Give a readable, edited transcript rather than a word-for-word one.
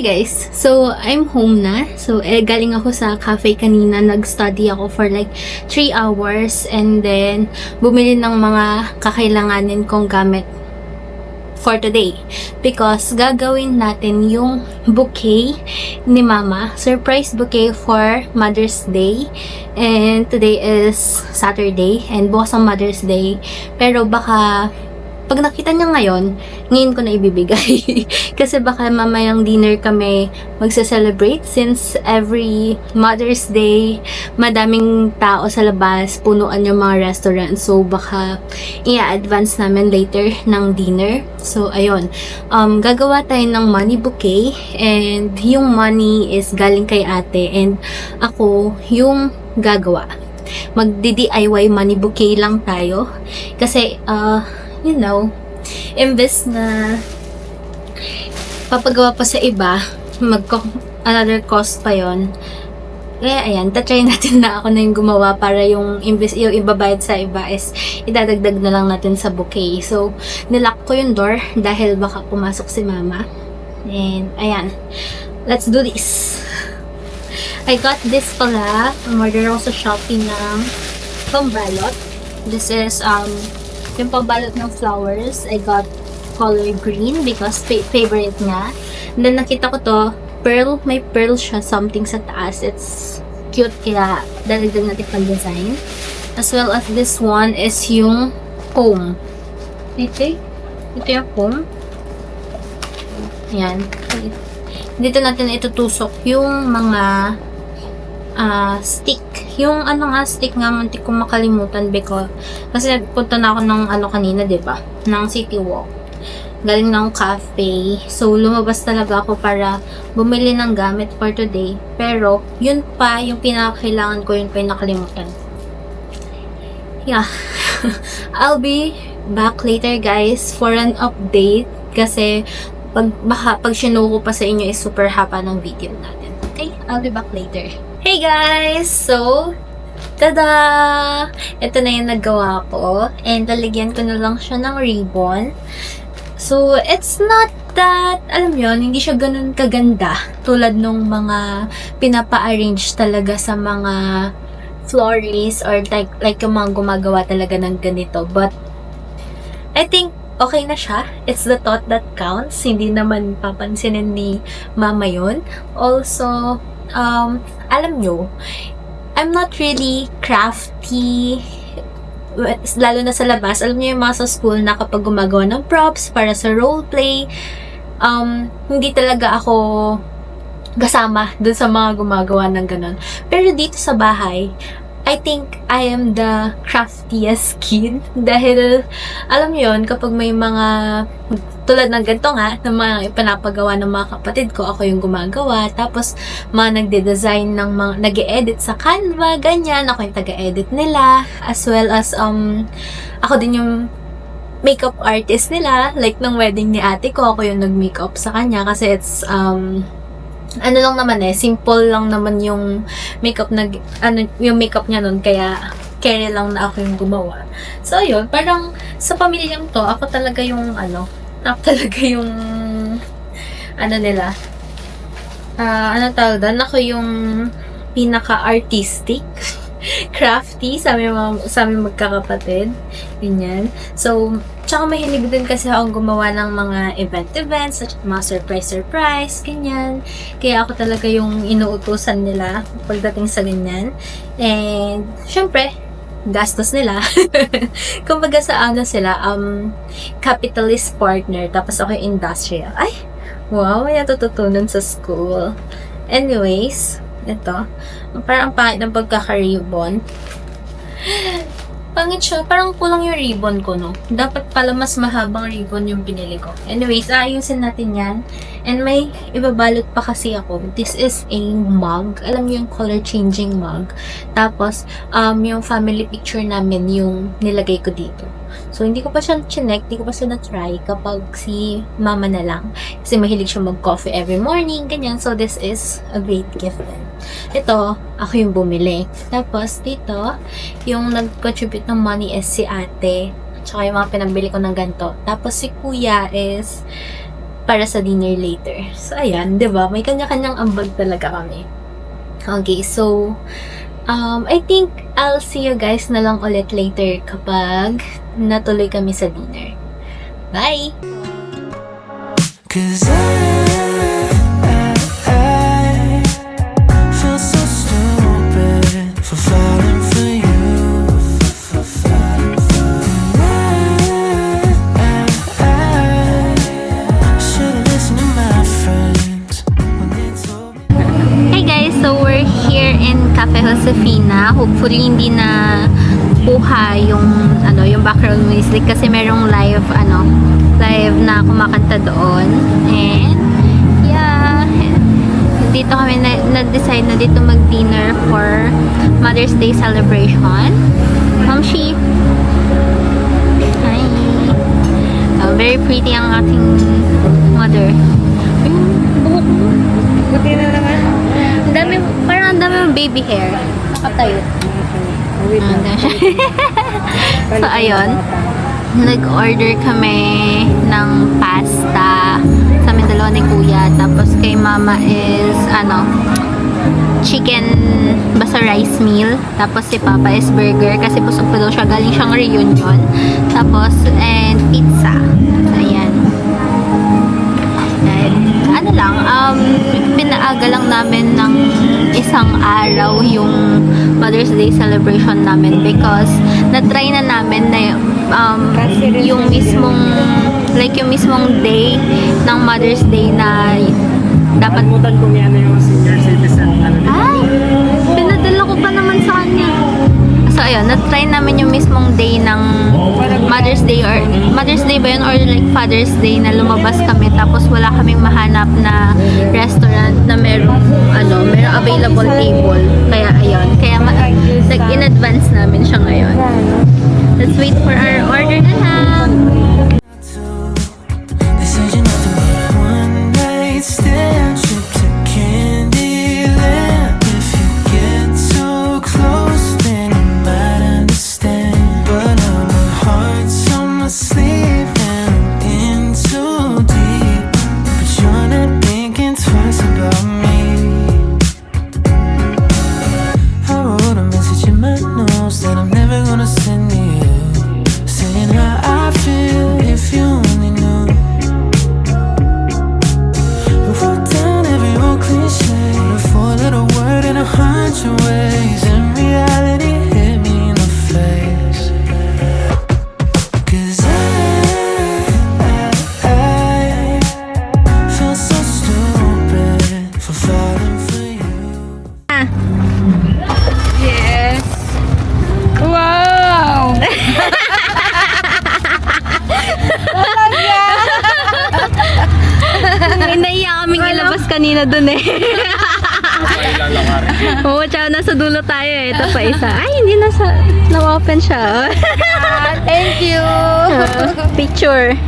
Guys, so I'm home na. So galing ako sa cafe kanina, nag-study ako for like 3 hours and then bumili ng mga kakailanganin kong gamit for today because gagawin natin yung bouquet ni Mama, surprise bouquet for Mother's Day, and today is Saturday and bukas ang Mother's Day, pero baka pag nakita niya ngayon ko na ibibigay. Kasi baka mamayang dinner kami magse-celebrate since every Mother's Day, madaming tao sa labas, punuan yung mga restaurant. So, baka i-advance namin later ng dinner. So, ayun. Gagawa tayo ng money bouquet and yung money is galing kay ate and ako yung gagawa. Magdi-DIY money bouquet lang tayo. Kasi, imbes na papagawa pa sa iba, another cost pa yon. Kaya ayan, tatry natin na ako na yung gumawa para yung imbes yung ibabayad sa iba is idadagdag na lang natin sa bouquet. So, nilock ko yung door dahil baka pumasok si Mama. And ayan, let's do this. I got this pala. Order ako sa Shopee ng pambalot. This is yung pambalot ng flowers. I got color green because favorite nga. And then nakita ko to, pearl, may pearl siya, something sa taas. It's cute, kaya dalagdag natin pang design. As well as this one is yung comb. Ito yung comb. Yan. Dito natin itutusok yung mga stick. Yung stick nga, muntik kong makalimutan kasi nagpunta na ako ng kanina, diba? Ng City Walk. Galing ng cafe. So, lumabas talaga ako para bumili ng gamit for today. Pero, yun pa, yung pinakailangan ko, yun pa yung nakalimutan. Yeah. I'll be back later, guys, for an update. Kasi, pag sinuko pa sa inyo is super haba ng video natin. Okay? I'll be back later. Hey guys! So, tada! Ito na yung nagawa ko. And lalagyan ko na lang siya ng ribbon. So, it's not that, alam yun, hindi siya ganun kaganda. Tulad nung mga pinapa-arrange talaga sa mga florists or like yung mga gumagawa talaga ng ganito. But, I think, okay na siya. It's the thought that counts. Hindi naman papansinin ni Mama yun. Also, alam nyo, I'm not really crafty, lalo na sa labas. Alam nyo yung mga sa school na kapag gumagawa ng props para sa roleplay, hindi talaga ako kasama dun sa mga gumagawa ng ganun. Pero dito sa bahay, I think I am the craftiest kid dahil, alam mo yun, kapag may mga tulad ng ganito nga, ng mga ipanapagawa ng mga kapatid ko, ako yung gumagawa, tapos mga nagde-design ng mga, nag-e-edit sa Canva, ganyan, ako yung taga-edit nila, as well as, ako din yung makeup artist nila, like nung wedding ni ate ko, ako yung nag-makeup sa kanya, kasi it's, lang naman simple lang naman yung makeup yung makeup niya nun, kaya carry lang na ako yung gumawa. So, ayun, parang sa pamilyang to, ako talaga yung nila, tawag doon, ako yung pinaka-artistic, crafty, sa aming magkakapatid, ganyan. So, tsaka mahilig din kasi akong gumawa ng mga events, at mga surprise, ganyan. Kaya ako talaga yung inuutusan nila pagdating sa ganyan. And, syempre, gastos nila. Kumbaga sa sila, capitalist partner, tapos ako yung industrial. Ay, wow, may natututunan sa school. Anyways, ito, parang ang pangit ng pagkaka-ribbon. Pangit siya, parang kulang yung ribbon ko, no? Dapat pala mas mahabang ribbon yung pinili ko. Anyways, ayusin natin yan. And may ibabalot pa kasi ako. This is a mug. Alam niyo yung color changing mug. Tapos, yung family picture namin yung nilagay ko dito. So, hindi ko pa siya chinek, hindi ko pa siya na-try kapag si Mama na lang. Kasi mahilig siya mag-coffee every morning, ganyan. So, this is a great gift then. Ito, ako yung bumili. Tapos, dito, yung nag-contribute ng money is si ate. Tsaka yung mga pinabili ko ng ganito. Tapos, si kuya is para sa dinner later. So, ayan, 'di ba? May kanya-kanyang ambag talaga kami. Okay, so, I think I'll see you guys na lang ulit later kapag natuloy kami sa dinner. Bye! 'Cause I feel so stupid for falling for you. I should've listened to my friends when they told me. Hey guys, so we're here in Cafe Josefina. Hopefully hindi na buha yung yung background music kasi merong live na kumakanta doon. And yeah, dito kami na-decide na dito mag-dinner for Mother's Day celebration. Mamshi. Hi. Very pretty ang ating mother. Ayun, buhok mo. Buti na naman. Parang ang dami ng baby hair. Nakatayo. So, ayun. Nag-order kami ng pasta sa amin dalawa ni Kuya. Tapos kay Mama is, chicken basta rice meal. Tapos si Papa is burger kasi busog pa daw siya. Galing siyang reunion. Tapos, and pizza. So, ayan. Pinaaga lang namin ng isang araw yung Mother's Day celebration namin because na-try na namin na yung mismong day ng Mother's Day na dapat Kalimutan ko niya na yung senior citizen. ay, pinadala ko pa naman sa kanya. So, ayun, na-try namin yung mismong day ng Mother's Day or Mother's Day ba yun or like Father's Day na lumabas kami tapos wala kaming mahanap na restaurant na merong available table. Kaya, ayun. Kaya, in advance namin siya ngayon. Let's wait for our order na lang. They said you're nothing but a one-night stand. Trip to Candyland. If you get too close, then you might understand. But now my heart's on my sleeve and I'm in too deep. But you're not thinking twice about me. I wrote a message in my notes that I'm never gonna send to you, saying how I feel if you only knew. We wrote down every old cliche, a four-letter word in 100 ways, and reality hit me in the face. 'Cause I feel so stupid for falling for you. Yes. Wow! Inaiya kaming ilabas kanina dun eh. Oo, tsaka nasa dulo tayo eh. Ito pa isa. Ay, hindi na-open siya. Thank you! Picture.